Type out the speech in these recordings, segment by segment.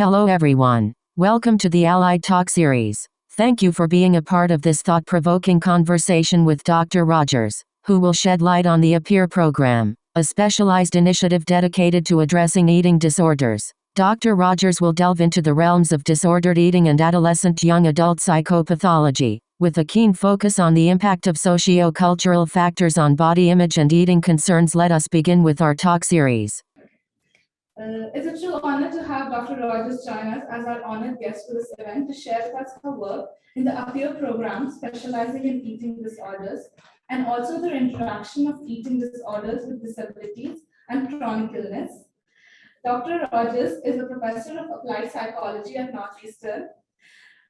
Hello everyone. Welcome to the Allied Talk series. Thank you for being a part of this thought-provoking conversation with Dr. Rodgers, who will shed light on the Appear program, a specialized initiative dedicated to addressing eating disorders. Dr. Rodgers will delve into the realms of disordered eating and adolescent young adult psychopathology, with a keen focus on the impact of sociocultural factors on body image and eating concerns. Let us begin with our talk series. It's a true honor to have Dr. Rodgers join us as our honored guest for this event to share with us her work in the Appear program specializing in eating disorders and also the interaction of eating disorders with disabilities and chronic illness. Dr. Rodgers is a professor of applied psychology at Northeastern.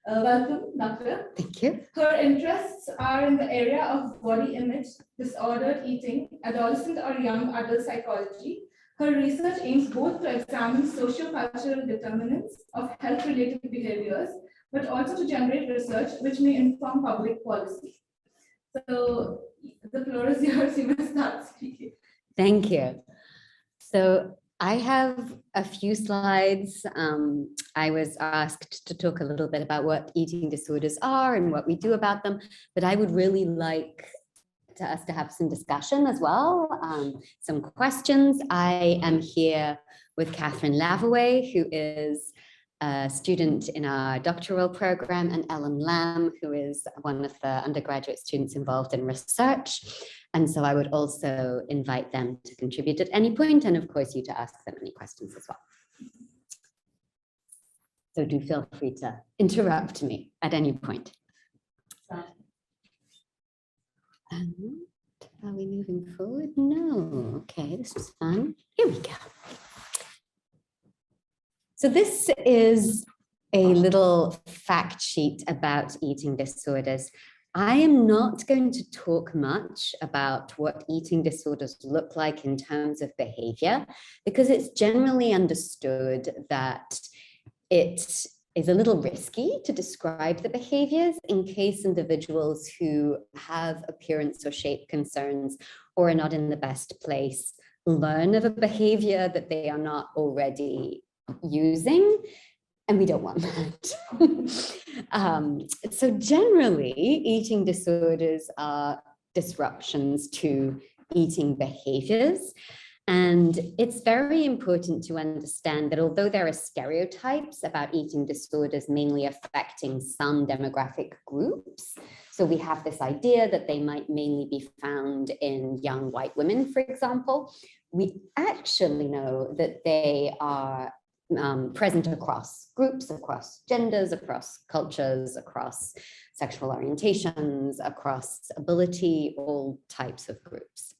Welcome, Doctor. Thank you. Her interests are in the area of body image, disordered eating, adolescent or young adult psychology. Her research aims both to examine sociocultural determinants of health-related behaviors, but also to generate research which may inform public policy. So the floor is yours. You may start speaking. Thank you. So I have a few slides. I was asked to talk a little bit about what eating disorders are and what we do about them, but I would really like us to have some discussion as well, some questions. I am here with Catherine Lavaway, who is a student in our doctoral program, and Ellen Lamb, who is one of the undergraduate students involved in research. And so I would also invite them to contribute at any point, and of course you to ask them any questions as well. So do feel free to interrupt me at any point. Are we moving forward? No. Okay, this was fun. Here we go. So this is a little fact sheet about eating disorders. I am not going to talk much about what eating disorders look like in terms of behavior, because it's generally understood that it is a little risky to describe the behaviors in case individuals who have appearance or shape concerns or are not in the best place learn of a behavior that they are not already using, and we don't want that. So generally, eating disorders are disruptions to eating behaviors. And it's very important to understand that although there are stereotypes about eating disorders mainly affecting some demographic groups, so we have this idea that they might mainly be found in young white women, for example, we actually know that they are present across groups, across genders, across cultures, across sexual orientations, across ability, all types of groups.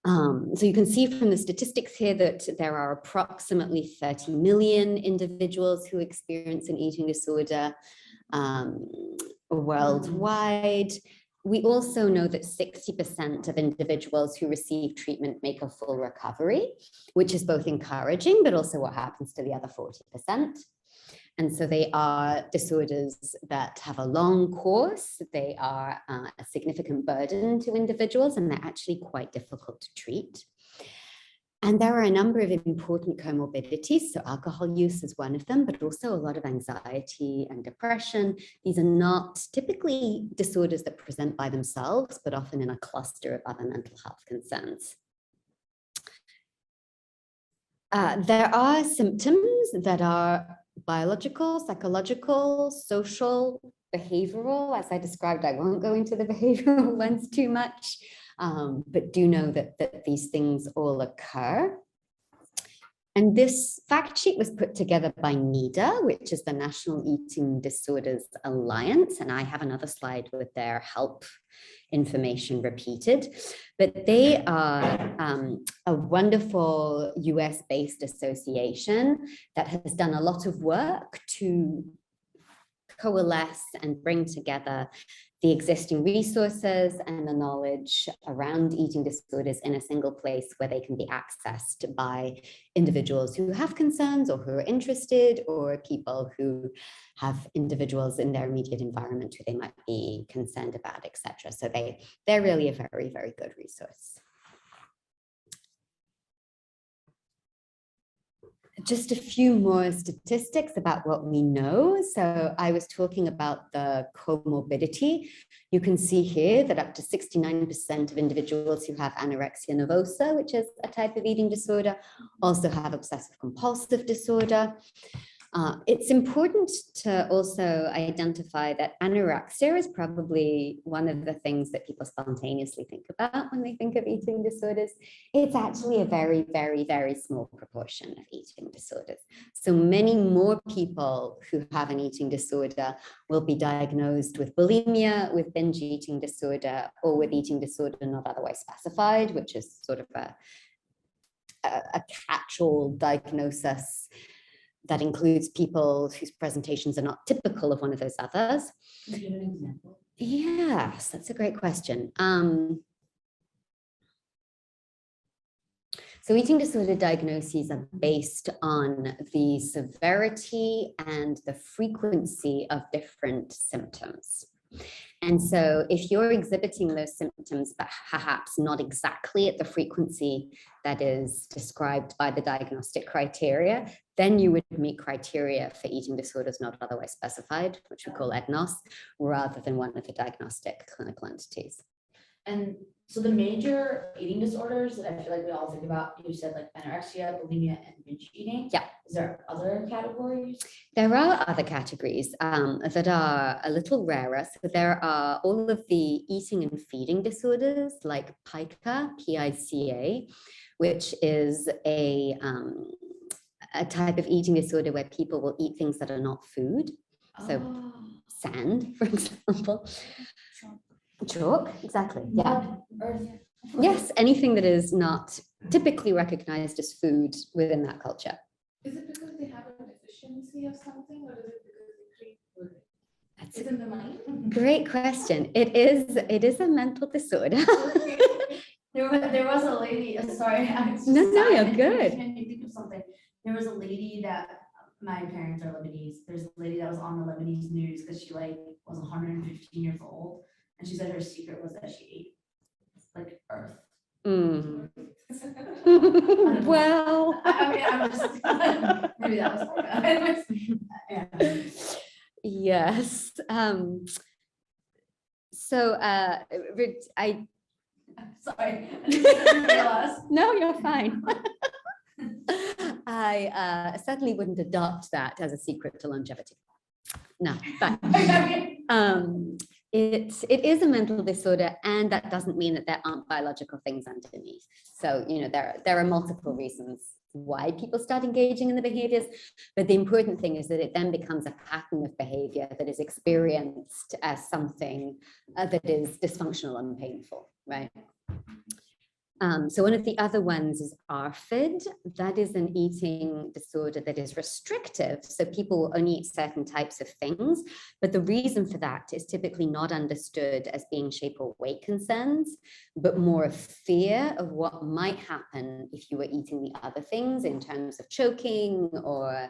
So you can see from the statistics here that there are approximately 30 million individuals who experience an eating disorder worldwide. We also know that 60% of individuals who receive treatment make a full recovery, which is both encouraging, but also what happens to the other 40%. And so they are disorders that have a long course. They are a significant burden to individuals, and they're actually quite difficult to treat. And there are a number of important comorbidities. So alcohol use is one of them, but also a lot of anxiety and depression. These are not typically disorders that present by themselves, but often in a cluster of other mental health concerns. There are symptoms that are biological, psychological, social, behavioral. As I described, I won't go into the behavioral ones too much, but do know that these things all occur. And this fact sheet was put together by NEDA, which is the National Eating Disorders Alliance. And I have another slide with their help information repeated. But they are a wonderful US-based association that has done a lot of work to coalesce and bring together the existing resources and the knowledge around eating disorders in a single place where they can be accessed by individuals who have concerns or who are interested, or people who have individuals in their immediate environment who they might be concerned about, etc. So they're really a very, very good resource. Just a few more statistics about what we know. So I was talking about the comorbidity. You can see here that up to 69% of individuals who have anorexia nervosa, which is a type of eating disorder, also have obsessive compulsive disorder. It's important to also identify that anorexia is probably one of the things that people spontaneously think about when they think of eating disorders. It's actually a very, very, very small proportion of eating disorders. So many more people who have an eating disorder will be diagnosed with bulimia, with binge eating disorder, or with eating disorder not otherwise specified, which is sort of a catch-all diagnosis that includes people whose presentations are not typical of one of those others. Can you give an example? Yes, that's a great question. So eating disorder diagnoses are based on the severity and the frequency of different symptoms. And so if you're exhibiting those symptoms, but perhaps not exactly at the frequency that is described by the diagnostic criteria, then you would meet criteria for eating disorders not otherwise specified, which we call EDNOS, rather than one of the diagnostic clinical entities. And so the major eating disorders that I feel like we all think about, you said like anorexia, bulimia, and binge eating. Yeah. Is there other categories? There are other categories that are a little rarer. So there are all of the eating and feeding disorders like pica, P-I-C-A, which is a type of eating disorder where people will eat things that are not food. So sand, for example. Chalk, exactly. Yeah. Mud, earth. Yes, anything that is not typically recognized as food within that culture. Is it because they have a deficiency of something, or is it because they crave food? That's Is it in the mind? Great question. It is a mental disorder. There was a lady, sorry. No, you're good. It made me think of something. There was a lady that, my parents are Lebanese. There's a lady that was on the Lebanese news because she like was 115 years old. And she said her secret was that she ate like earth. Mm. Well, I mean, I'm just, maybe that was yeah. yes. So I Sorry. I didn't realize. no, you're fine. I certainly wouldn't adopt that as a secret to longevity. No, but it is a mental disorder, and that doesn't mean that there aren't biological things underneath. So, you know, there are multiple reasons why people start engaging in the behaviors, but the important thing is that it then becomes a pattern of behavior that is experienced as something that is dysfunctional and painful, right? So one of the other ones is ARFID. That is an eating disorder that is restrictive. So people will only eat certain types of things, but the reason for that is typically not understood as being shape or weight concerns, but more a fear of what might happen if you were eating the other things in terms of choking or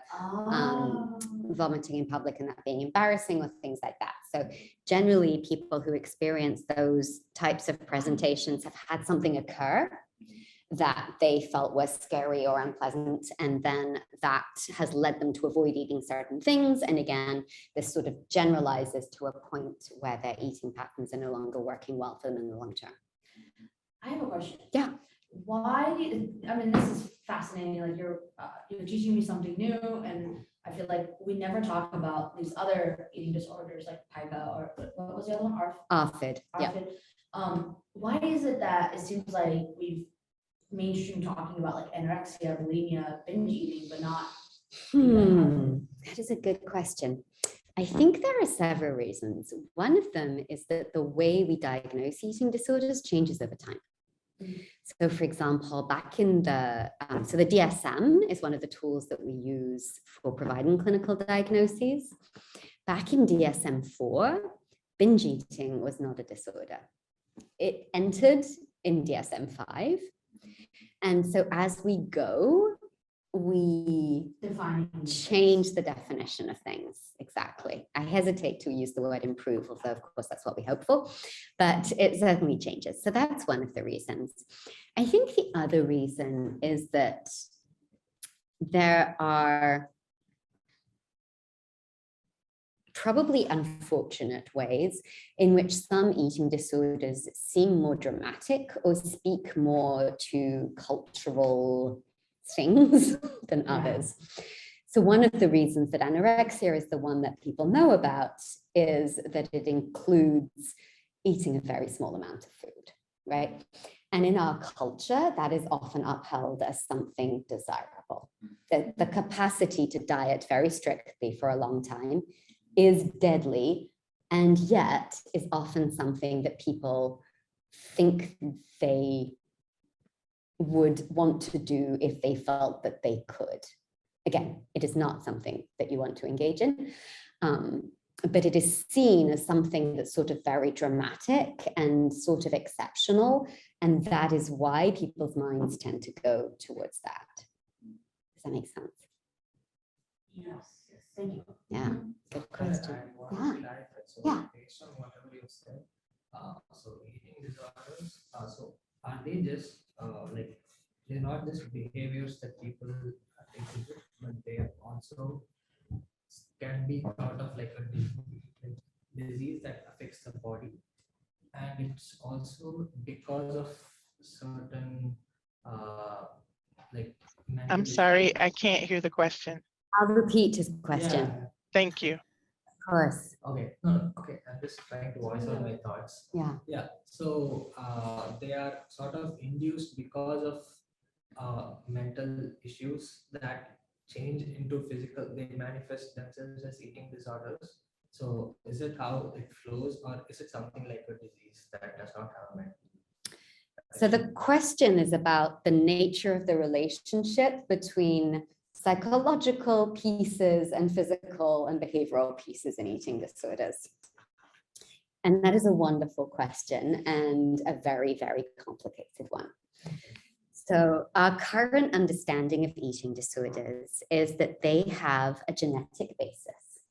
vomiting in public and that being embarrassing or things like that. So generally people who experience those types of presentations have had something occur that they felt was scary or unpleasant, and then that has led them to avoid eating certain things. And again, this sort of generalizes to a point where their eating patterns are no longer working well for them in the long term. I have a question. Yeah. Why, I mean, this is fascinating. Like you're teaching me something new, and I feel like we never talk about these other eating disorders like pica or what was the other one? ARFID. Yeah. Why is it that it seems like we've mainstream talking about like anorexia, bulimia, binge eating, but not? That is a good question. I think there are several reasons. One of them is that the way we diagnose eating disorders changes over time. So for example, back in the DSM is one of the tools that we use for providing clinical diagnoses. Back in DSM-4, binge eating was not a disorder. It entered in DSM-5. And so as we go, we change the definition of things. Exactly. I hesitate to use the word improve, although of course that's what we hope for, but it certainly changes. So that's one of the reasons. I think the other reason is that there are probably unfortunate ways in which some eating disorders seem more dramatic or speak more to cultural things than others. So one of the reasons that anorexia is the one that people know about is that it includes eating a very small amount of food, right? And in our culture, that is often upheld as something desirable. The capacity to diet very strictly for a long time is deadly, and yet is often something that people think they would want to do if they felt that they could. Again, it is not something that you want to engage in, but it is seen as something that's sort of very dramatic and sort of exceptional, and that is why people's minds tend to go towards that. Does that make sense? Yes, thank you. Yeah, good question. Yeah. So Yeah. based on whatever you said, so eating disorders, so are they just like they're not just behaviors that people exhibit, but they also can be thought of like a disease that affects the body, and it's also because of certain like mental I'm issues. sorry, I can't hear the question. I'll repeat his question. Yeah. Thank you. Of course. Okay, no, okay, I'm just trying to voice out my thoughts. Yeah. Yeah, so they are sort of induced because of mental issues that change into physical, they manifest themselves as eating disorders. So is it how it flows, or is it something like a disease that does not have a mental? So the question is about the nature of the relationship between psychological pieces and physical and behavioral pieces in eating disorders. And that is a wonderful question and a very, very complicated one. So our current understanding of eating disorders is that they have a genetic basis.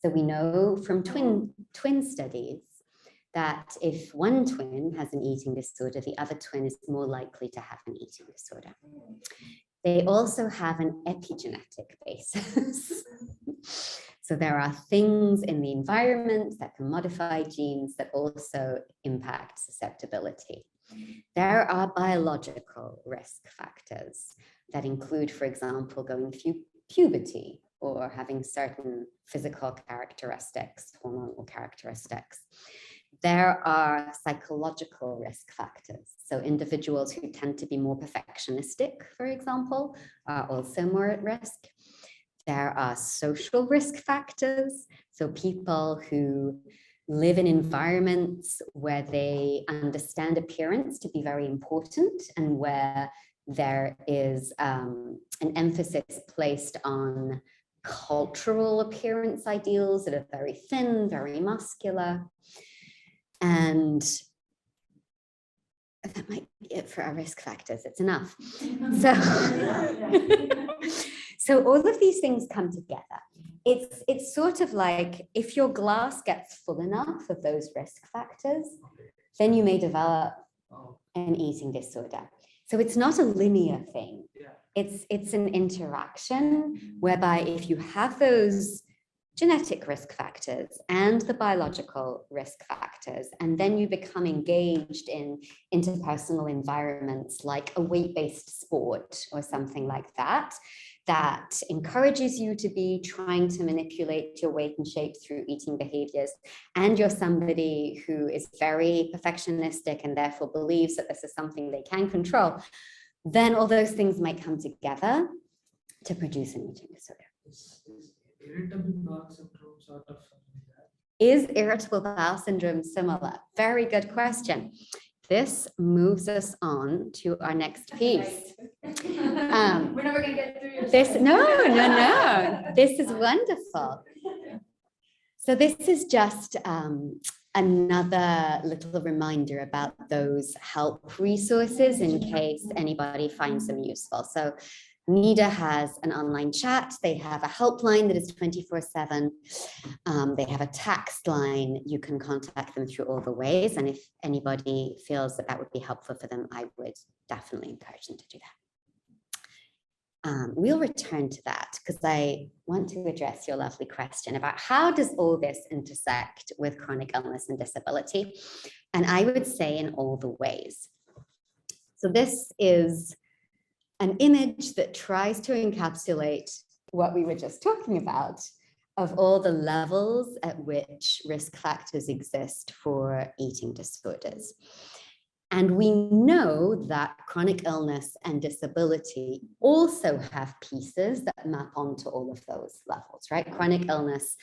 So we know from twin studies that if one twin has an eating disorder, the other twin is more likely to have an eating disorder. They also have an epigenetic basis. So there are things in the environment that can modify genes that also impact susceptibility. There are biological risk factors that include, for example, going through puberty or having certain physical characteristics, hormonal characteristics. There are psychological risk factors. So individuals who tend to be more perfectionistic, for example, are also more at risk. There are social risk factors. So people who live in environments where they understand appearance to be very important and where there is an emphasis placed on cultural appearance ideals that are very thin, very muscular. And that might be it for our risk factors. It's enough. So all of these things come together. It's sort of like if your glass gets full enough of those risk factors, then you may develop an eating disorder. So it's not a linear thing. It's an interaction whereby if you have those genetic risk factors and the biological risk factors, and then you become engaged in interpersonal environments like a weight-based sport or something like that, that encourages you to be trying to manipulate your weight and shape through eating behaviors, and you're somebody who is very perfectionistic and therefore believes that this is something they can control, then all those things might come together to produce an eating disorder. Irritable bowel syndrome sort of something like that? Is irritable bowel syndrome similar? Very good question. This moves us on to our next piece. We're never gonna get through your This, no. This is wonderful. So this is just another little reminder about those help resources in case anybody finds them useful. So NIDA has an online chat. They have a helpline that is 24/7. They have a text line. You can contact them through all the ways. And if anybody feels that that would be helpful for them, I would definitely encourage them to do that. We'll return to that because I want to address your lovely question about how does all this intersect with chronic illness and disability? And I would say in all the ways. So this is an image that tries to encapsulate what we were just talking about of all the levels at which risk factors exist for eating disorders. And we know that chronic illness and disability also have pieces that map onto all of those levels, right? Chronic illness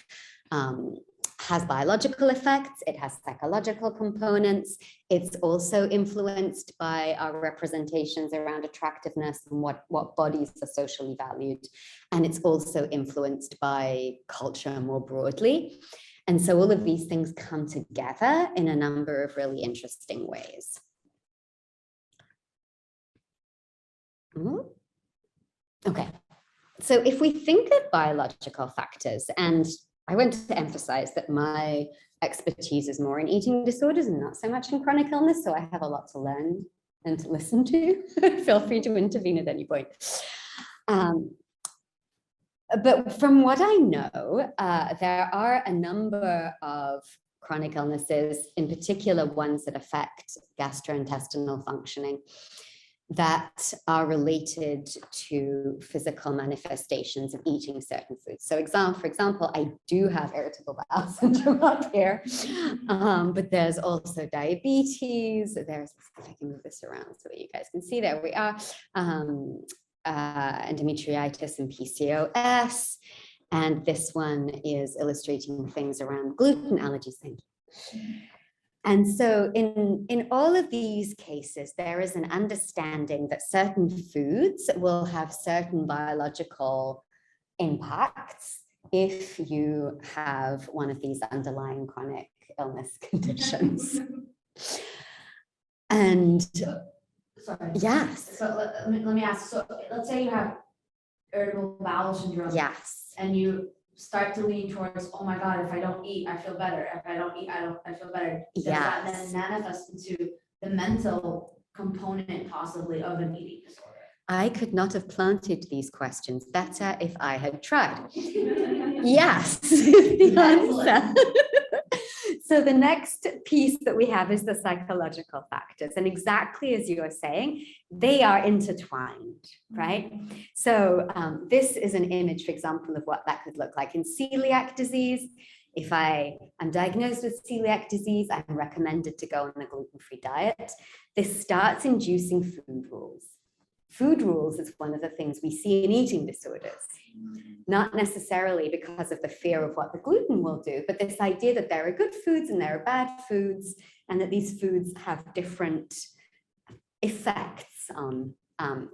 has biological effects, it has psychological components, it's also influenced by our representations around attractiveness and what bodies are socially valued. And it's also influenced by culture more broadly. And so all of these things come together in a number of really interesting ways. Okay, so if we think of biological factors, and I want to emphasize that my expertise is more in eating disorders and not so much in chronic illness, so I have a lot to learn and to listen to. Feel free to intervene at any point. But from what I know, there are a number of chronic illnesses, in particular ones that affect gastrointestinal functioning, that are related to physical manifestations of eating certain foods. So for example, I do have irritable bowel syndrome up here, but there's also diabetes. There's, if I can move this around so that you guys can see, there we are, endometriitis and PCOS. And this one is illustrating things around gluten allergies. Thank you. And so in all of these cases, there is an understanding that certain foods will have certain biological impacts if you have one of these underlying chronic illness conditions. And Sorry. yes. So let me ask, so let's say you have irritable bowel syndrome. Yes. And you start to lean towards, oh my God, if I don't eat, I feel better. If I don't eat, I feel better. Does that then manifest into the mental component possibly of an eating disorder? I could not have planted these questions better if I had tried. Yes, the answer. So the next piece that we have is the psychological factors. And exactly as you are saying, they are intertwined, right? So this is an image, for example, of what that could look like in celiac disease. If I am diagnosed with celiac disease, I'm recommended to go on a gluten-free diet. This starts inducing food rules. Food rules is one of the things we see in eating disorders, not necessarily because of the fear of what the gluten will do, but this idea that there are good foods and there are bad foods, and that these foods have different effects on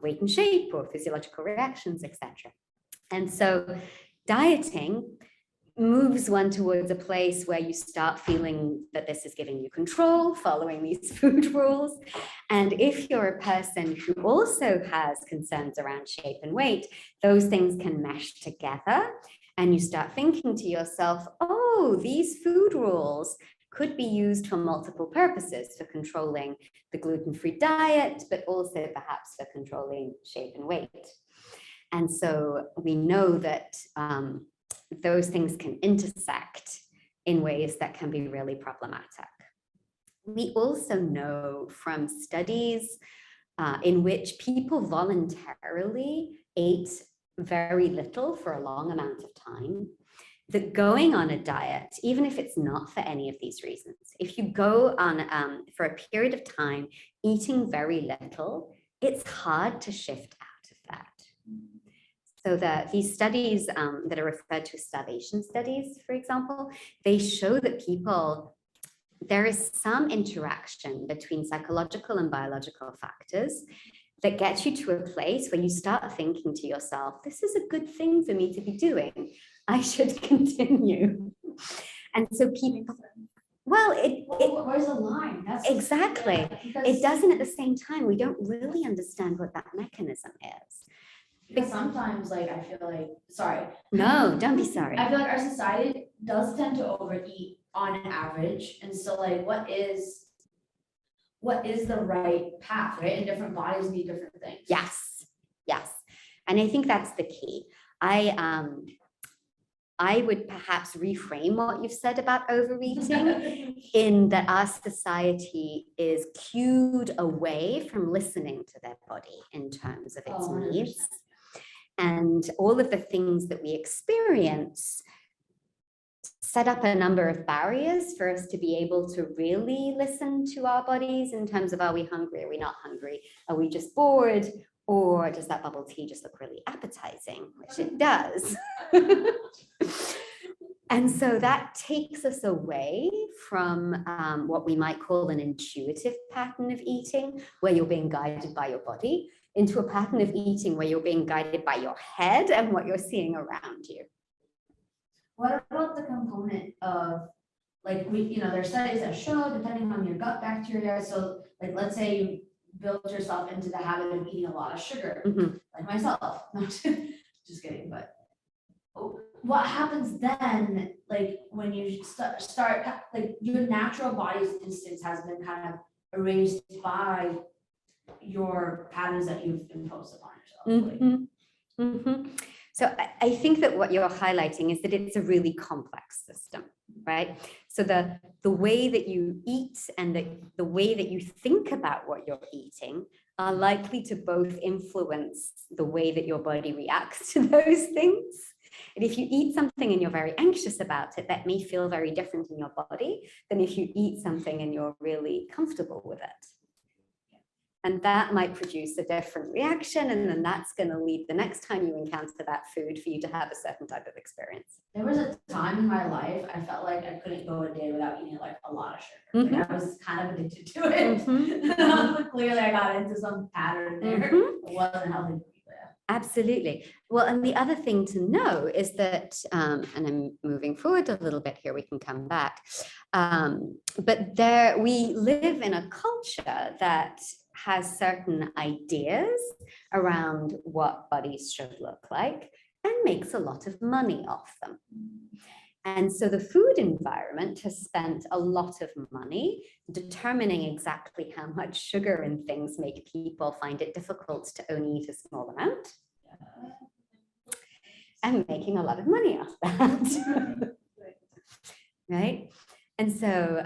weight and shape or physiological reactions, etc. And so dieting moves one towards a place where you start feeling that this is giving you control, following these food rules. And if you're a person who also has concerns around shape and weight, those things can mesh together. And you start thinking to yourself, oh, these food rules could be used for multiple purposes, for controlling the gluten-free diet, but also perhaps for controlling shape and weight. And so we know that those things can intersect in ways that can be really problematic. We also know from studies in which people voluntarily ate very little for a long amount of time, that going on a diet, even if it's not for any of these reasons, if you go on for a period of time eating very little, it's hard to shift out of that. So that these studies that are referred to as starvation studies, for example, they show that there is some interaction between psychological and biological factors that gets you to a place where you start thinking to yourself, this is a good thing for me to be doing. I should continue. And so people, well, where's the line? That's exactly. Yeah, it doesn't at the same time. We don't really understand what that mechanism is. Because sometimes, like, I feel like, sorry. No, don't be sorry. I feel like our society does tend to overeat on average. And so, like, what is the right path, right? And different bodies need different things. Yes, yes. And I think that's the key. I would perhaps reframe what you've said about overeating in that our society is cued away from listening to their body in terms of its needs. And all of the things that we experience set up a number of barriers for us to be able to really listen to our bodies in terms of, are we hungry? Are we not hungry? Are we just bored? Or does that bubble tea just look really appetizing? Which it does. And so that takes us away from what we might call an intuitive pattern of eating, where you're being guided by your body, into a pattern of eating where you're being guided by your head and what you're seeing around you. What about the component of, like, there's studies that show, depending on your gut bacteria, so like, let's say you build yourself into the habit of eating a lot of sugar, like myself, just kidding, but what happens then, like, when you start, like, your natural body's instincts has been kind of erased by your patterns that you've imposed upon yourself. So I think that what you're highlighting is that it's a really complex system, right? So the way that you eat and the way that you think about what you're eating are likely to both influence the way that your body reacts to those things. And if you eat something and you're very anxious about it, that may feel very different in your body than if you eat something and you're really comfortable with it. And that might produce a different reaction, and then that's going to lead the next time you encounter that food for you to have a certain type of experience. There was a time in my life I felt like I couldn't go a day without eating like a lot of sugar. Like, I was kind of addicted to it. Clearly, I got into some pattern there. It wasn't healthy. Absolutely. Well, and the other thing to know is that, and I'm moving forward a little bit here, we can come back, but we live in a culture that has certain ideas around what bodies should look like and makes a lot of money off them. And so the food environment has spent a lot of money determining exactly how much sugar and things make people find it difficult to only eat a small amount, and making a lot of money off that. Right? And so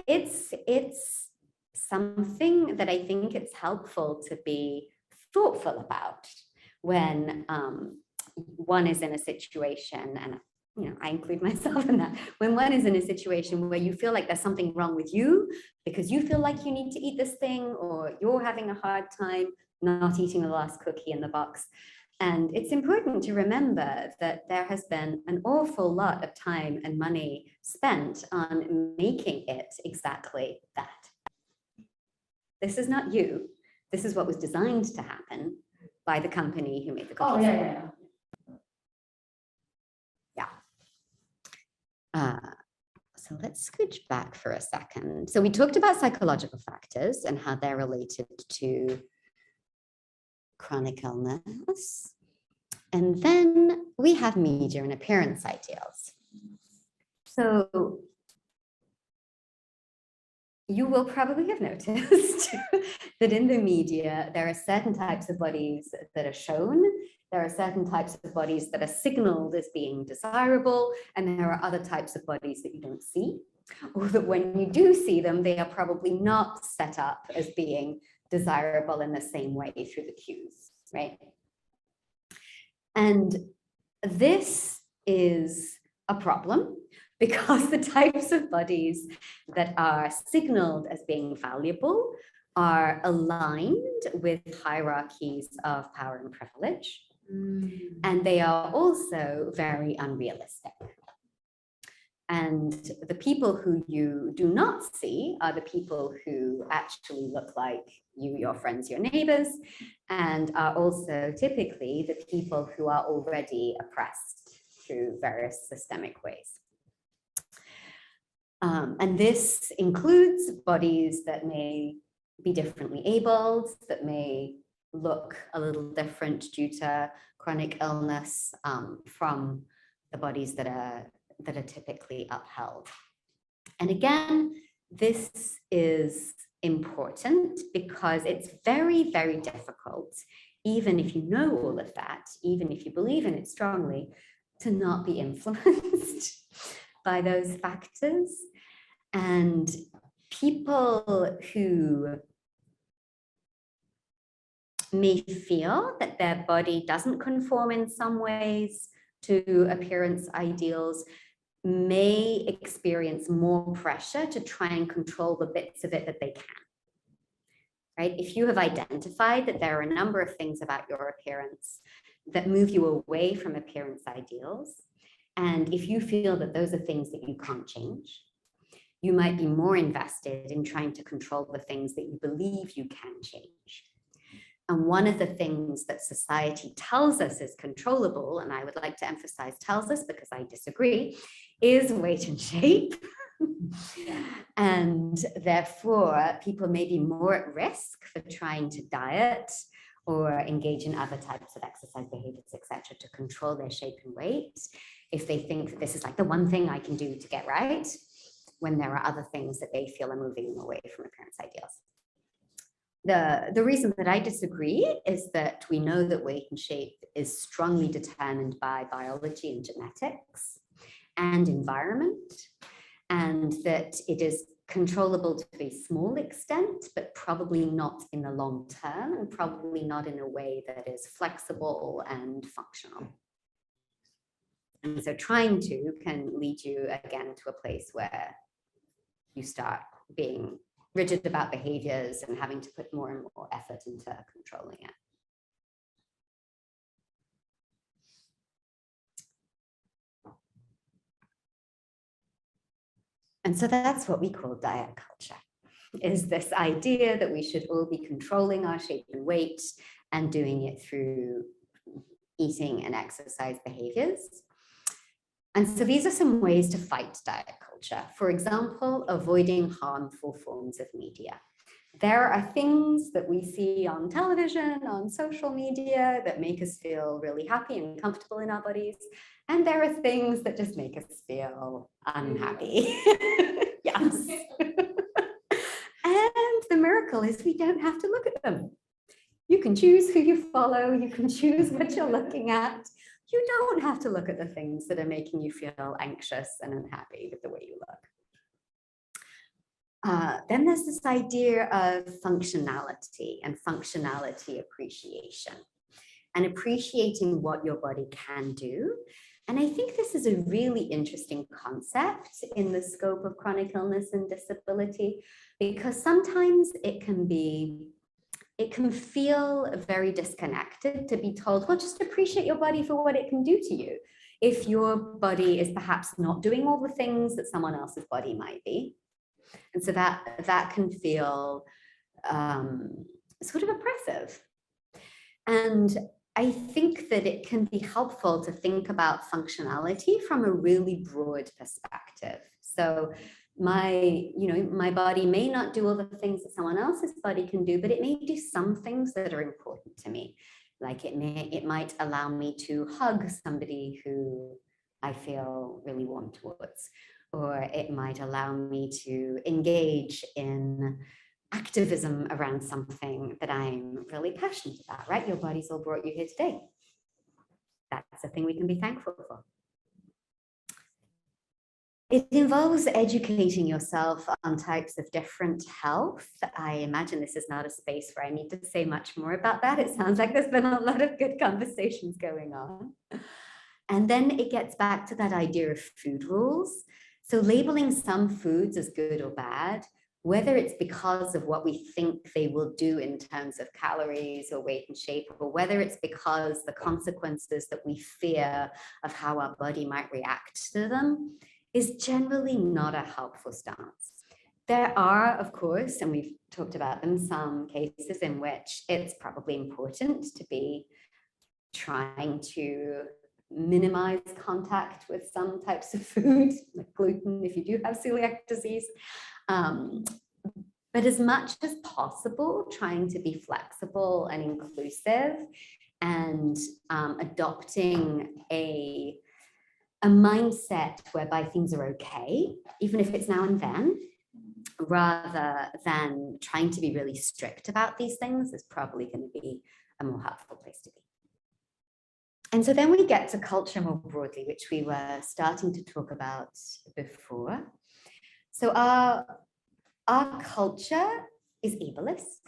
it's something that I think it's helpful to be thoughtful about when one is in a situation, and I include myself in that, when one is in a situation where you feel like there's something wrong with you because you feel like you need to eat this thing, or you're having a hard time not eating the last cookie in the box. And it's important to remember that there has been an awful lot of time and money spent on making it exactly that. This is not you. This is what was designed to happen by the company who made the cookies. So let's scooch back for a second. So we talked about psychological factors and how they're related to chronic illness. And then we have media and appearance ideals. So you will probably have noticed that in the media, there are certain types of bodies that are shown. There are certain types of bodies that are signaled as being desirable, and there are other types of bodies that you don't see, or that when you do see them, they are probably not set up as being desirable in the same way through the cues, right? And this is a problem because the types of bodies that are signaled as being valuable are aligned with hierarchies of power and privilege. And they are also very unrealistic. And the people who you do not see are the people who actually look like you, your friends, your neighbors, and are also typically the people who are already oppressed through various systemic ways. And this includes bodies that may be differently abled, that may look a little different due to chronic illness from the bodies that are typically upheld. And again, this is important because it's very, very difficult even if you know all of that, even if you believe in it strongly, to not be influenced by those factors. And people who may feel that their body doesn't conform in some ways to appearance ideals may experience more pressure to try and control the bits of it that they can. Right? If you have identified that there are a number of things about your appearance that move you away from appearance ideals, and if you feel that those are things that you can't change, you might be more invested in trying to control the things that you believe you can change. And one of the things that society tells us is controllable, and I would like to emphasize tells us because I disagree, is weight and shape. And therefore, people may be more at risk for trying to diet or engage in other types of exercise behaviors, etc., to control their shape and weight, if they think that this is like the one thing I can do to get right, when there are other things that they feel are moving them away from appearance ideals. The reason that I disagree is that we know that weight and shape is strongly determined by biology and genetics and environment, and that it is controllable to a small extent, but probably not in the long term, and probably not in a way that is flexible and functional. And so trying to can lead you again to a place where you start being rigid about behaviors and having to put more and more effort into controlling it. And so that's what we call diet culture, is this idea that we should all be controlling our shape and weight and doing it through eating and exercise behaviors. And so these are some ways to fight diet culture. For example, avoiding harmful forms of media. There are things that we see on television, on social media, that make us feel really happy and comfortable in our bodies. And there are things that just make us feel unhappy. Yes. And the miracle is we don't have to look at them. You can choose who you follow. You can choose what you're looking at. You don't have to look at the things that are making you feel anxious and unhappy with the way you look. Then there's this idea of functionality and functionality appreciation and appreciating what your body can do. And I think this is a really interesting concept in the scope of chronic illness and disability, because sometimes it can feel very disconnected to be told, well, just appreciate your body for what it can do to you. If your body is perhaps not doing all the things that someone else's body might be. And so that can feel sort of oppressive. And I think that it can be helpful to think about functionality from a really broad perspective. So my body may not do all the things that someone else's body can do, but it may do some things that are important to me. Like it might allow me to hug somebody who I feel really warm towards, or it might allow me to engage in activism around something that I'm really passionate about, right? Your body's all brought you here today. That's a thing we can be thankful for. It involves educating yourself on types of different health. I imagine this is not a space where I need to say much more about that. It sounds like there's been a lot of good conversations going on. And then it gets back to that idea of food rules. So labeling some foods as good or bad, whether it's because of what we think they will do in terms of calories or weight and shape, or whether it's because the consequences that we fear of how our body might react to them, is generally not a helpful stance. There are, of course, and we've talked about them, some cases in which it's probably important to be trying to minimize contact with some types of food, like gluten, if you do have celiac disease. But as much as possible, trying to be flexible and inclusive and adopting a mindset whereby things are okay, even if it's now and then, rather than trying to be really strict about these things, is probably going to be a more helpful place to be. And so then we get to culture more broadly, which we were starting to talk about before. So our culture is ableist.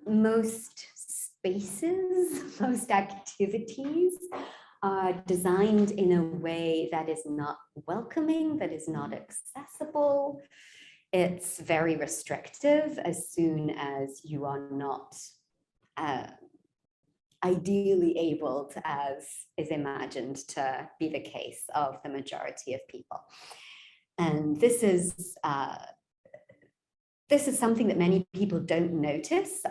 Most spaces, most activities are designed in a way that is not welcoming, that is not accessible. It's very restrictive as soon as you are not ideally able to, as is imagined to be the case of the majority of people. And this is something that many people don't notice.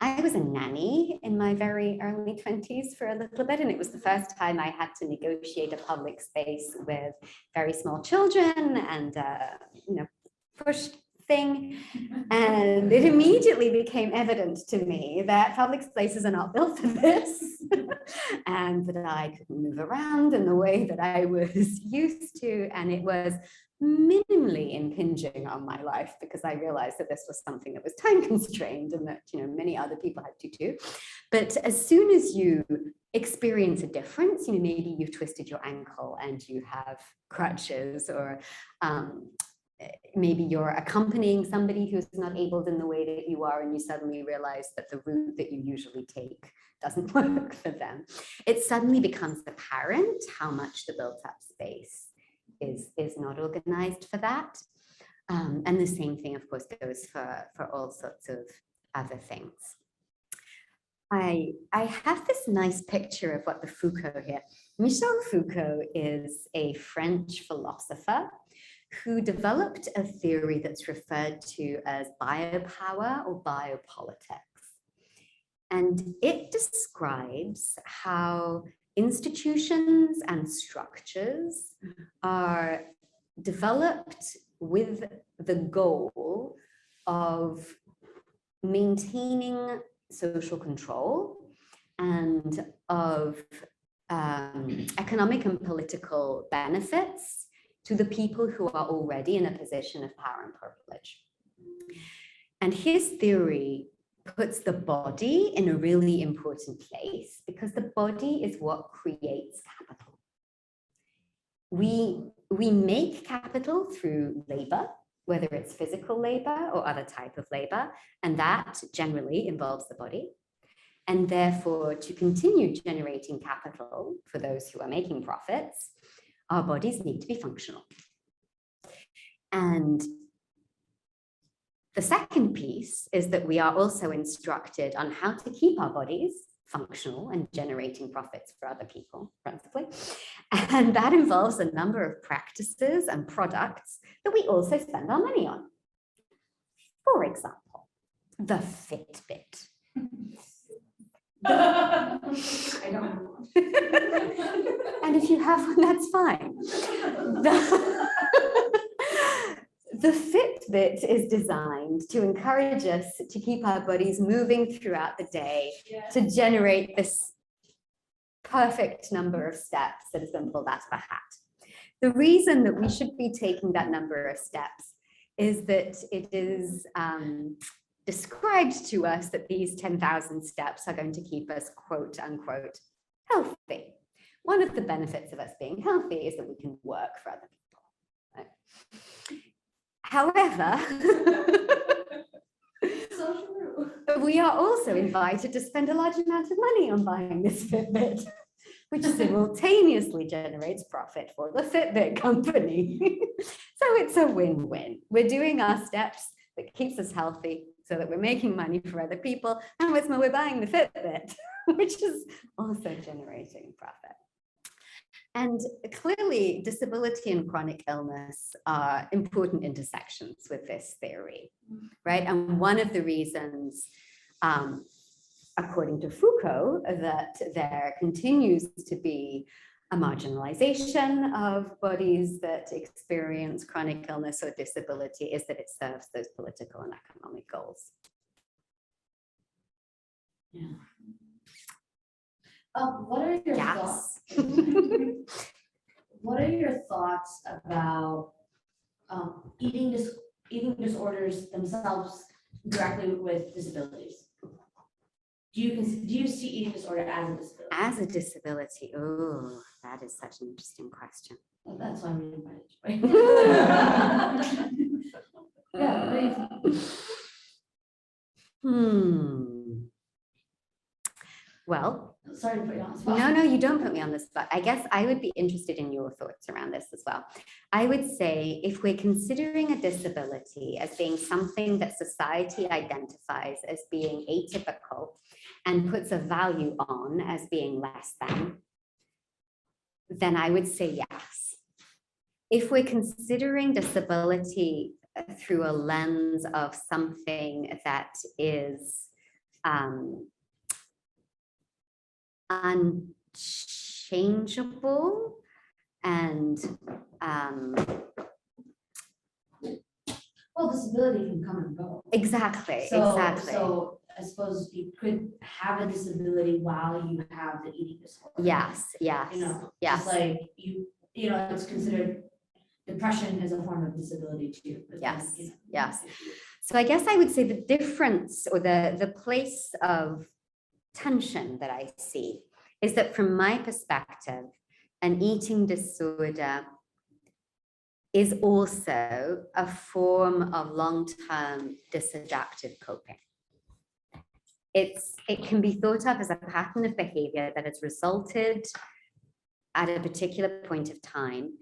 I was a nanny in my very early 20s for a little bit, and it was the first time I had to negotiate a public space with very small children and push thing. And it immediately became evident to me that public spaces are not built for this, and that I couldn't move around in the way that I was used to, and it was minimally impinging on my life because I realized that this was something that was time constrained and that many other people had to too. But as soon as you experience a difference, maybe you've twisted your ankle and you have crutches, or maybe you're accompanying somebody who's not able in the way that you are, and you suddenly realize that the route that you usually take doesn't work for them. It suddenly becomes apparent how much the built-up space is not organized for that. And the same thing, of course, goes for all sorts of other things. I have this nice picture of what the Foucault here. Michel Foucault is a French philosopher who developed a theory that's referred to as biopower or biopolitics. And it describes how institutions and structures are developed with the goal of maintaining social control and of economic and political benefits to the people who are already in a position of power and privilege. And his theory puts the body in a really important place because the body is what creates capital. We make capital through labor, whether it's physical labor or other type of labor, and that generally involves the body. And therefore, to continue generating capital for those who are making profits, our bodies need to be functional. And the second piece is that we are also instructed on how to keep our bodies functional and generating profits for other people, principally. And that involves a number of practices and products that we also spend our money on. For example, the Fitbit. I don't have one. And if you have one, that's fine. The Fitbit is designed to encourage us to keep our bodies moving throughout the day, to generate this perfect number of steps that has been pulled out of a hat. The reason that we should be taking that number of steps is that it is described to us that these 10,000 steps are going to keep us, quote unquote, healthy. One of the benefits of us being healthy is that we can work for other people. Right? However, So true. we are also invited to spend a large amount of money on buying this Fitbit, which simultaneously generates profit for the Fitbit company. So it's a win-win. We're doing our steps that keeps us healthy so that we're making money for other people, and what's more, we're buying the Fitbit, which is also generating profit. And clearly, disability and chronic illness are important intersections with this theory, right? And one of the reasons, according to Foucault, that there continues to be a marginalization of bodies that experience chronic illness or disability is that it serves those political and economic goals. Yeah. What are your thoughts? What are your thoughts about eating disorders themselves directly with disabilities? do you see eating disorder as a disability? As a disability, oh, that is such an interesting question. Well, that's why we invited you. Yeah, Well, sorry to put you on the spot. no, you don't put me on the spot. I guess I would be interested in your thoughts around this as well. I would say if we're considering a disability as being something that society identifies as being atypical and puts a value on as being less than, then I would say yes. If we're considering disability through a lens of something that is unchangeable and Well, disability can come and go. exactly. So I suppose you could have a disability while you have the eating disorder. Yes. You know, just like you know, it's considered depression is a form of disability too. But then, Yes, you know, yes. So I guess I would say the difference or the place of tension that I see is that from my perspective, an eating disorder is also a form of long-term disadaptive coping. It can be thought of as a pattern of behavior that has resulted at a particular point of time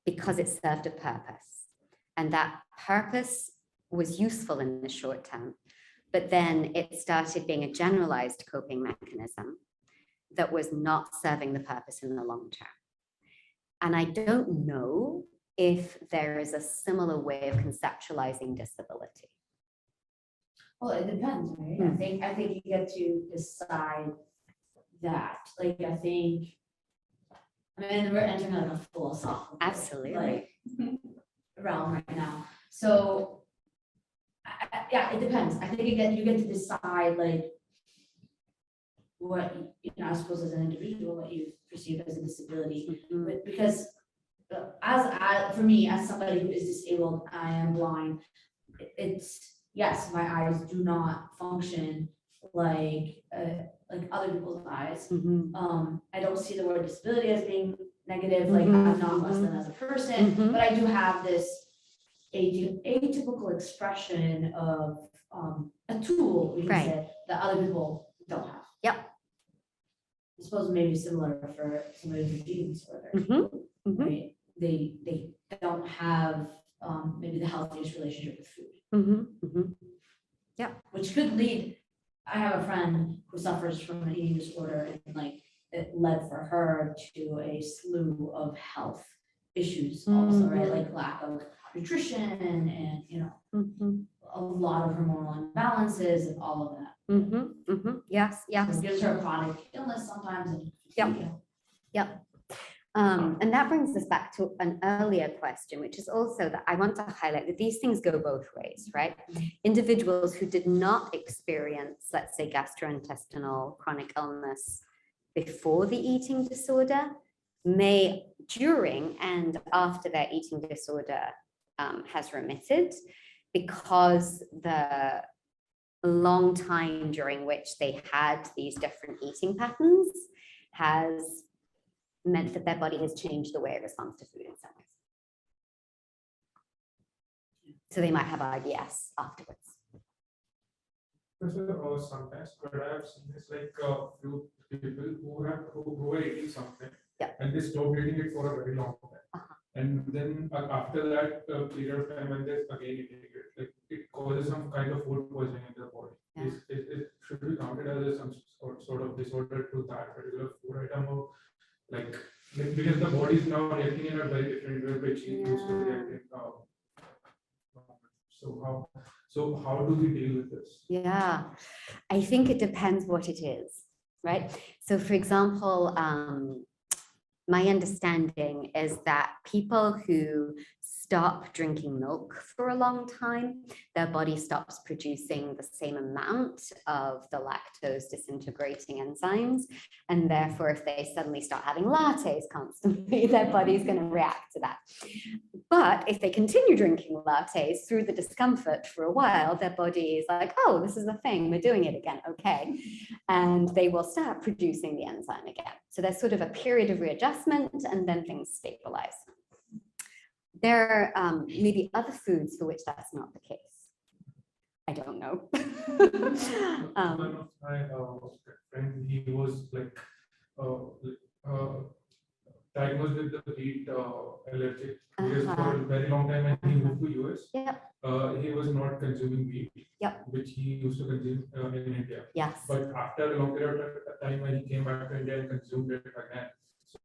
because it served a purpose. And that purpose was useful in the short term, but then it started being a generalized coping mechanism that was not serving the purpose in the long term. And I don't know if there is a similar way of conceptualizing disability. Well, it depends, right? I think you get to decide that. Like, I mean, we're entering like a philosophical Absolutely. realm right now. So, yeah, it depends. I think you get to decide like what, you know, I suppose as an individual, what you perceive as a disability. But because for me, as somebody who is disabled, I am blind. It's, yes, my eyes do not function like other people's eyes. I don't see the word disability as being negative, like I'm not less than as a person, but I do have this atypical expression of a tool, we can say, that other people don't have. Yep. I suppose maybe similar for somebody with eating disorder. Right? They don't have maybe the healthiest relationship with food. Yeah. Which could lead, I have a friend who suffers from an eating disorder, and like it led for her to a slew of health issues also, right? Like lack of nutrition and, you know, a lot of hormonal imbalances and all of that. Yes. So it gives her a chronic illness sometimes. And, Yep. And that brings us back to an earlier question, which is also that I want to highlight that these things go both ways, right? Individuals who did not experience, let's say, gastrointestinal chronic illness before the eating disorder may, during and after their eating disorder has remitted, because the long time during which they had these different eating patterns has meant that their body has changed the way it responds to food in some ways. So they might have IBS afterwards. Sometimes what I have seen is like few people who are eating something, and they stop eating it for a very long time. And then after that period of time when they're again eating it, like it causes some kind of food poisoning in their body. It should be counted as some sort of disorder to that particular food item, or like because the body is now reacting in a very different way which it used to react. So how do we deal with this? Yeah, I think it depends what it is, right? So for example, my understanding is that people who stop drinking milk for a long time, their body stops producing the same amount of the lactose disintegrating enzymes. And therefore, if they suddenly start having lattes constantly, their body's going to react to that. But if they continue drinking lattes through the discomfort for a while, their body is like, oh, this is a thing, we're doing it again, okay. And they will start producing the enzyme again. So there's sort of a period of readjustment and then things stabilize. There are maybe other foods for which that's not the case. I don't know. One of my friend, he was like diagnosed with the wheat allergic because for a very long time, and he moved to US. Yep. He was not consuming wheat, Yep. which he used to consume in India. Yes. But after a long period of time, when he came back to India and consumed it again,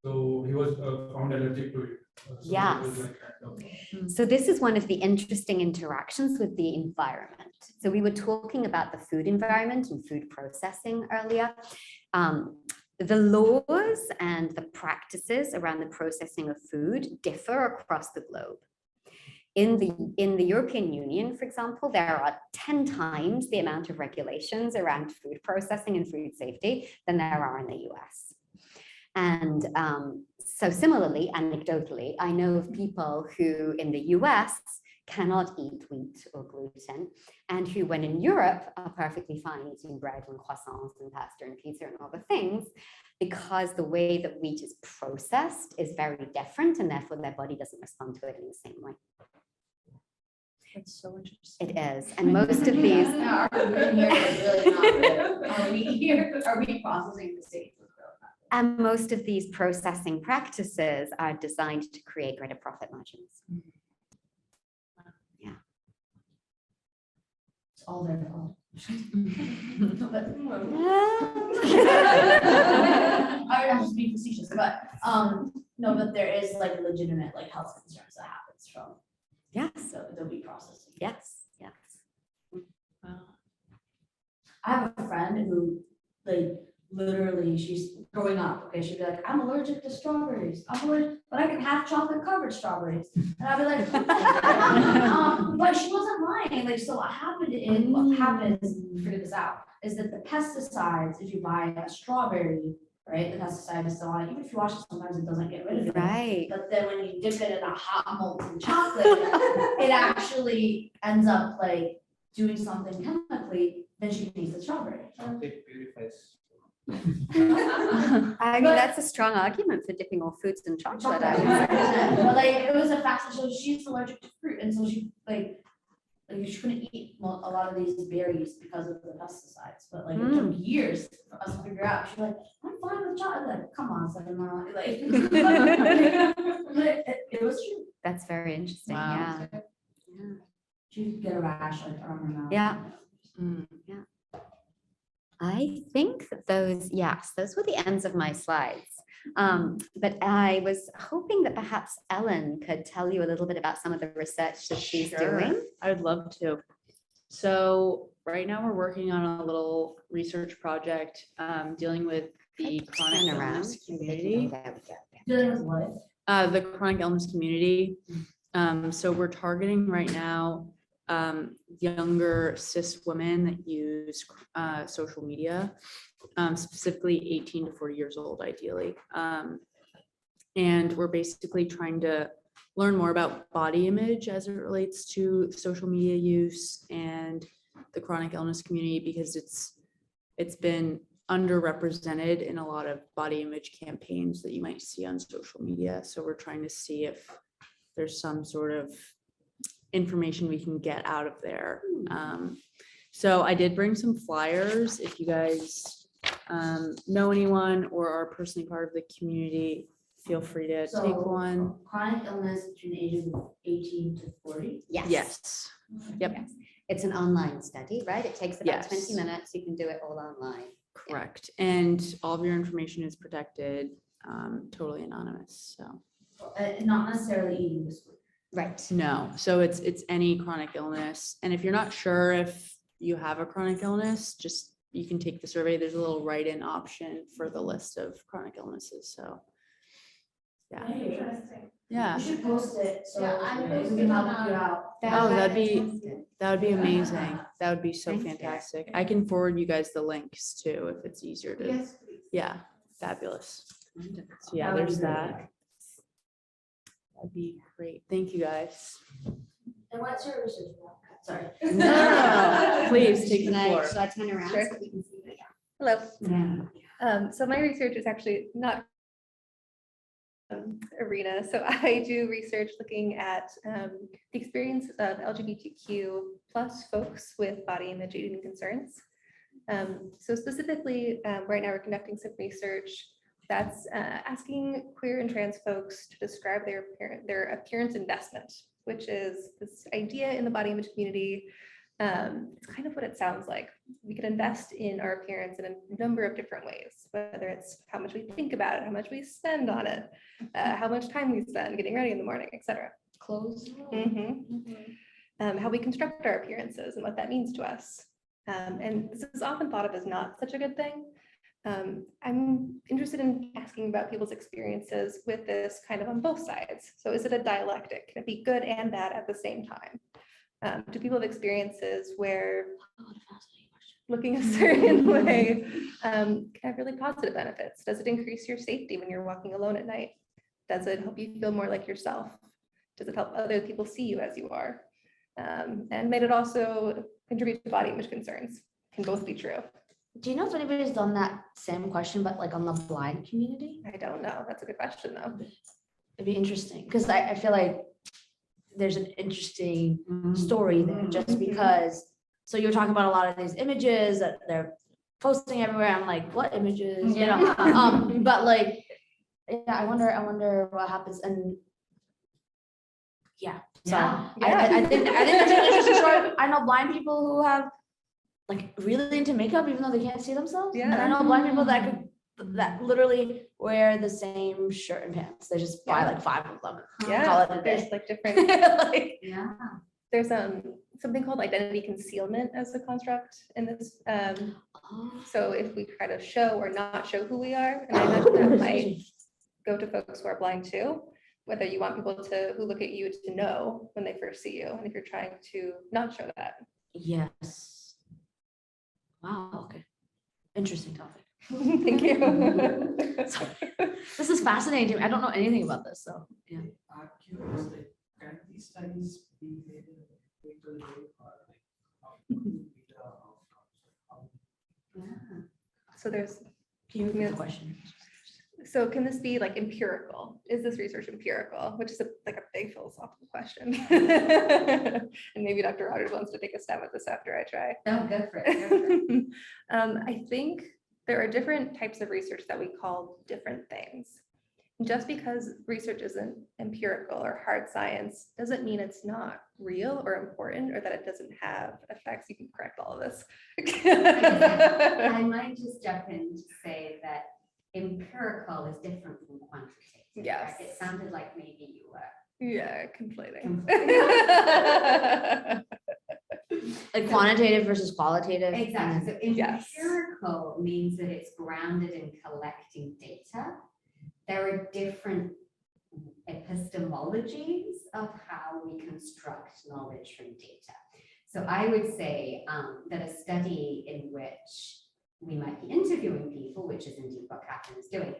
so he was found allergic to it. So Yes. it was like kind of, So this is one of the interesting interactions with the environment. So we were talking about the food environment and food processing earlier. The laws and the practices around the processing of food differ across the globe. In the European Union, for example, there are 10 times the amount of regulations around food processing and food safety than there are in the US. And so similarly, anecdotally, I know of people who in the US cannot eat wheat or gluten, and who, when in Europe, are perfectly fine eating bread and croissants and pasta and pizza and all the things, because the way that wheat is processed is very different, and therefore their body doesn't respond to it in the same way. That's so interesting. It is, and most of these. Our food in here is really not good. Are we processing the state? And most of these processing practices are designed to create greater profit margins. Yeah. It's all their fault. I was just being facetious, but no, but there is like legitimate like health concerns that happens from the wheat processing. Yes. Wow. I have a friend who like literally she's growing up, okay, she'd be like, I'm allergic to strawberries. I'm allergic, but I can have chocolate covered strawberries. And I'd be like, but she wasn't lying. Like, so what happens, figure this out, is that the pesticides, if you buy a strawberry, right, the pesticide is still on it. Even if you wash it, sometimes it doesn't get rid of it. Right. But then when you dip it in a hot molten chocolate, it actually ends up like doing something chemically, then she can eat the strawberry. Chocolate purifies. I mean, that's a strong argument for dipping all foods in chocolate. I would say. But like it was a fact, so she's allergic to fruit, and so she like she couldn't eat a lot of these berries because of the pesticides. But like it took years for us to figure out. She's like, I'm fine with chocolate. Like, come on, son-in-law. Like it was true. That's very interesting. Wow. Yeah. She'd get a rash like around her mouth. Yeah. Mm. I think that those were the ends of my slides. But I was hoping that perhaps Ellen could tell you a little bit about some of the research that she's doing. I would love to. So right now we're working on a little research project dealing with the chronic Turn around. illness community. There we go. Dealing with what? The chronic illness community. So we're targeting right now younger cis women that use social media, specifically 18 to 40 years old, ideally. And we're basically trying to learn more about body image as it relates to social media use and the chronic illness community, because it's been underrepresented in a lot of body image campaigns that you might see on social media. So we're trying to see if there's some sort of information we can get out of there. So I did bring some flyers. If you guys know anyone or are personally part of the community, feel free to take one. Chronic illness between the ages of 18 to 40. Yes. Yes. Yep. Yes. It's an online study, right? It takes about Yes. 20 minutes. You can do it all online. Correct. And all of your information is protected, totally anonymous. So Not necessarily eating disorder. Right. no, so it's any chronic illness. And if you're not sure if you have a chronic illness, just you can take the survey. There's a little write-in option for the list of chronic illnesses. So Yeah, Interesting. yeah. You should post it, so Yeah, I'll post we it can on help you our- out. Oh, that'd be Fantastic. that would be amazing. That would be so Thanks, Sarah. fantastic. I can forward you guys the links too if it's easier to. Yes, please. Yeah, fabulous. Wonderful. So yeah, That would there's be great. that. That'd be great. Thank you guys. And what's your research about? Sorry. No, please take the Should I- floor. Should I turn around? Sure. so we can see it? Hello. Yeah. So my research is actually not arena. So I do research looking at the experience of LGBTQ plus folks with body image eating concerns. So specifically, right now we're conducting some research that's asking queer and trans folks to describe their appearance investment, which is this idea in the body image community. It's kind of what it sounds like. We can invest in our appearance in a number of different ways, whether it's how much we think about it, how much we spend on it, how much time we spend getting ready in the morning, etc. Clothes. How we construct our appearances and what that means to us. And this is often thought of as not such a good thing. I'm interested in asking about people's experiences with this kind of on both sides. So is it a dialectic? Can it be good and bad at the same time? Do people have experiences where looking a certain way can have really positive benefits? Does it increase your safety when you're walking alone at night? Does it help you feel more like yourself? Does it help other people see you as you are? And might it also contribute to body image concerns? Can both be true. Do you know if anybody's done that same question, but like on the blind community? I don't know. That's a good question though. It'd be interesting, because I feel like there's an interesting story there, just because, so you're talking about a lot of these images that they're posting everywhere. I'm like, what images, you know? But like, yeah, I wonder what happens. And yeah, so I think that's an interesting story. I know blind people who have like really into makeup, even though they can't see themselves. And I know blind people that literally wear the same shirt and pants. They just buy like 5 of them. Call Yeah, it a there's day. like different, Like, Yeah. there's something called identity concealment as a construct in this. So if we try to show or not show who we are, and I imagine that might go to folks who are blind too, whether you want people who look at you to know when they first see you, and if you're trying to not show that. yes. Wow, okay. Interesting topic. Thank you. Sorry. This is fascinating to me. I don't know anything about this, so, yeah. I'm curious, like, can these studies be made in a clinical way or like how could be the outcomes? How- So there's, Can you repeat the question? so can this be like empirical? Is this research empirical? Which is like a big philosophical question. And maybe Dr. Rodgers wants to take a stab at this after I try. No, go for it. Go for it. I think there are different types of research that we call different things. Just because research isn't empirical or hard science doesn't mean it's not real or important or that it doesn't have effects. You can correct all of this. I might just jump in to say that empirical is different from quantitative. Yes. Right? It sounded like maybe you were. Yeah, conflating. Like quantitative versus qualitative? Exactly. So Yes. empirical means that it's grounded in collecting data. There are different epistemologies of how we construct knowledge from data. So I would say that a study in which we might be interviewing people, which is indeed what Catherine is doing,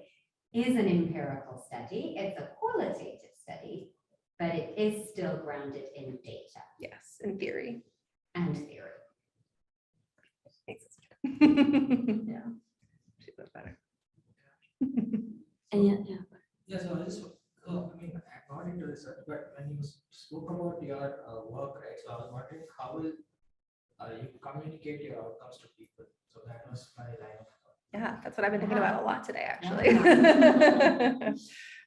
is an empirical study. It's a qualitative study, but it is still grounded in data Yes, in theory. and theory. Yeah. She does better. And yeah. Yeah, so I just, I mean, I'm not into research, but when you spoke about your work, right, so I was wondering how will you communicate your outcomes to people? So that was my line of thought. Yeah, that's what I've been thinking about a lot today, actually.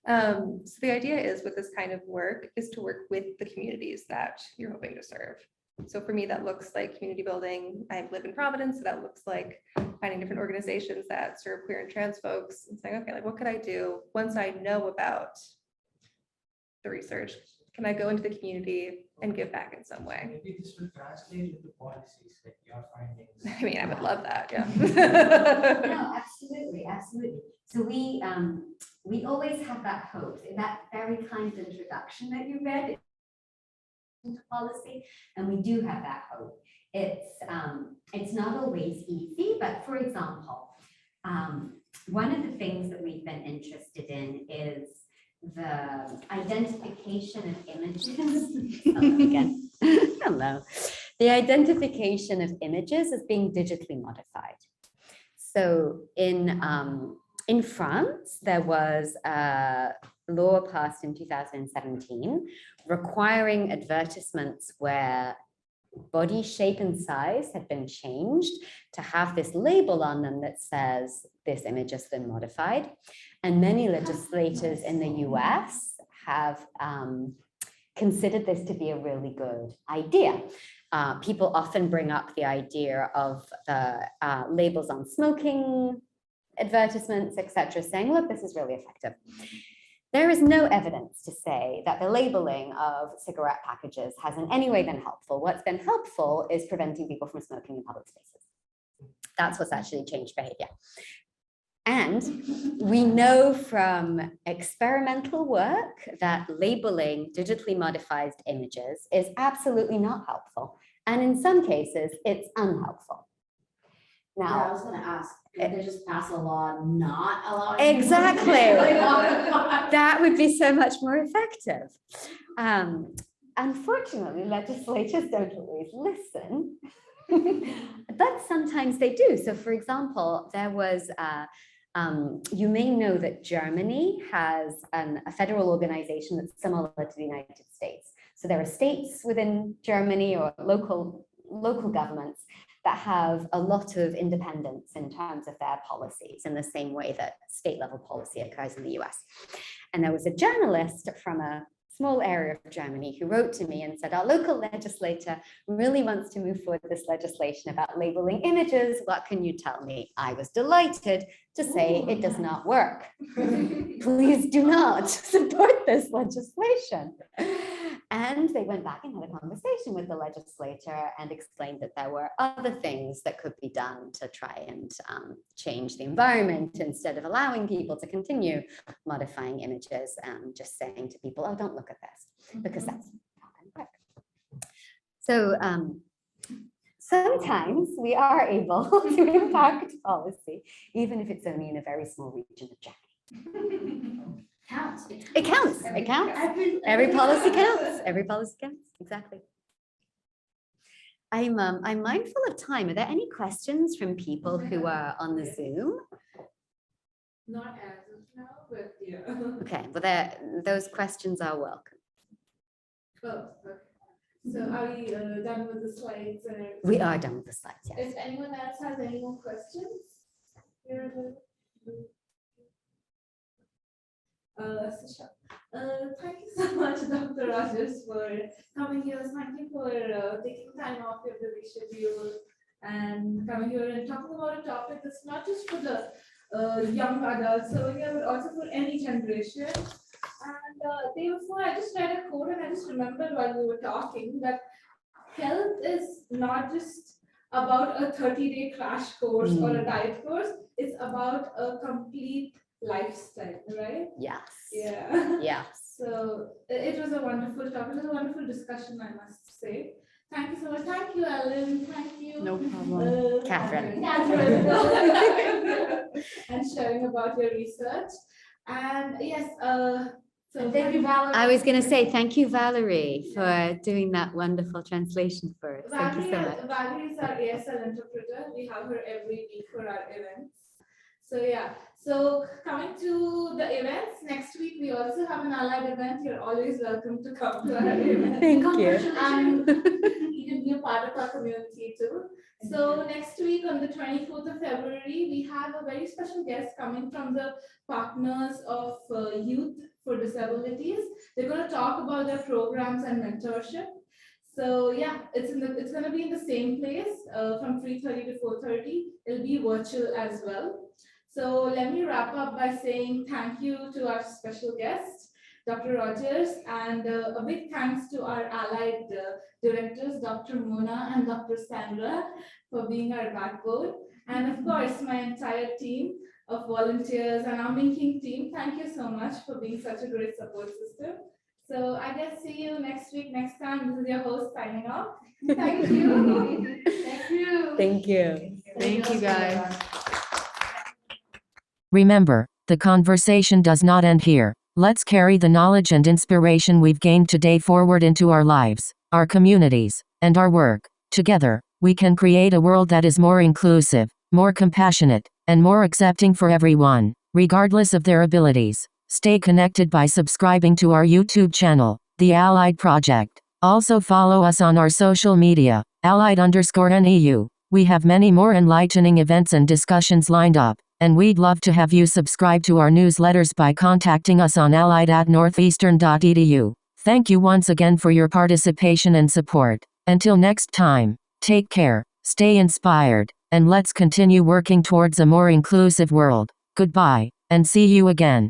So the idea is with this kind of work is to work with the communities that you're hoping to serve. So for me, that looks like community building. I live in Providence, so that looks like finding different organizations that serve queer and trans folks and saying, okay, like what could I do once I know about the research? Can I go into the community and give back in some way? Maybe this will translate into policies, like your findings. I mean, I would love that, yeah. No, absolutely, absolutely. So we always have that hope in that very kind introduction that you read into policy, and we do have that hope. It's not always easy, but for example, one of the things that we've been interested in is the identification of images. Hello again. Hello. The identification of images as being digitally modified. So in France, there was a law passed in 2017 requiring advertisements where body shape and size had been changed to have this label on them that says this image has been modified. And many legislators in the US have considered this to be a really good idea. People often bring up the idea of the labels on smoking advertisements, etc., saying, look, this is really effective. There is no evidence to say that the labeling of cigarette packages has in any way been helpful. What's been helpful is preventing people from smoking in public spaces. That's what's actually changed behavior. And we know from experimental work that labeling digitally modified images is absolutely not helpful. And in some cases, it's unhelpful. Now, I was gonna ask, did they just pass a law not allowing? exactly. That would be so much more effective. Unfortunately, legislators don't always listen, but sometimes they do. So for example, there was, you may know that Germany has a federal organization that's similar to the United States. So there are states within Germany or local governments that have a lot of independence in terms of their policies in the same way that state level policy occurs in the US. And there was a journalist from a small area of Germany who wrote to me and said, our local legislator really wants to move forward this legislation about labeling images. What can you tell me? I was delighted to say it does not work. Please do not support this legislation. And they went back and had a conversation with the legislator and explained that there were other things that could be done to try and change the environment instead of allowing people to continue modifying images and just saying to people, oh, don't look at this, because that's not going to work. So sometimes we are able to impact policy, even if it's only in a very small region of Germany. Counts. It counts. It counts. Every policy counts. Every policy counts. Exactly. I'm mindful of time. Are there any questions from people who are on the Zoom? Not as of now, but yeah. Okay, well, those questions are welcome. Oh, okay. So are we done with the slides? And everything? We are done with the slides, yes. If anyone else has any more questions, thank you so much, Dr. Rodgers, for coming here. Thank you for taking time off your busy schedule and coming here and talking about a topic that's not just for the young adults over here, but also for any generation. And day before, I just read a quote and I just remembered while we were talking that health is not just about a 30-day crash course or a diet course. It's about a complete lifestyle, right? Yes. Yeah. Yes. So it was a wonderful talk. It was a wonderful discussion, I must say. Thank you so much. Thank you, Ellen. Thank you. No problem. Catherine. And sharing about your research. And yes, so Thank you, Valerie. I was going to say thank you, Valerie, for doing that wonderful translation for us. Thank you so much. Valerie is our ASL interpreter. We have her every week for our events. So yeah, so coming to the events, next week we also have an allied event. You're always welcome to come to our event. Thank you. And you can be a part of our community too. So next week on the 24th of February, we have a very special guest coming from the Partners of Youth for Disabilities. They're going to talk about their programs and mentorship. So yeah, it's going to be in the same place from 3:30 to 4:30. It'll be virtual as well. So let me wrap up by saying thank you to our special guest, Dr. Rodgers, and a big thanks to our allied directors, Dr. Mona and Dr. Sandra, for being our backbone. And of course, my entire team, of volunteers and our Minking team. Thank you so much for being such a great support system. So I guess see you next week, next time. This is your host signing off. Thank you. Thank you. Thank you. Thank you, guys. Remember, the conversation does not end here. Let's carry the knowledge and inspiration we've gained today forward into our lives, our communities, and our work. Together, we can create a world that is more inclusive, more compassionate, and more accepting for everyone, regardless of their abilities. Stay connected by subscribing to our YouTube channel, The Allied Project. Also follow us on our social media, Allied_NEU. We have many more enlightening events and discussions lined up, and we'd love to have you subscribe to our newsletters by contacting us on allied@northeastern.edu. Thank you once again for your participation and support. Until next time, take care, stay inspired, and let's continue working towards a more inclusive world. Goodbye, and see you again.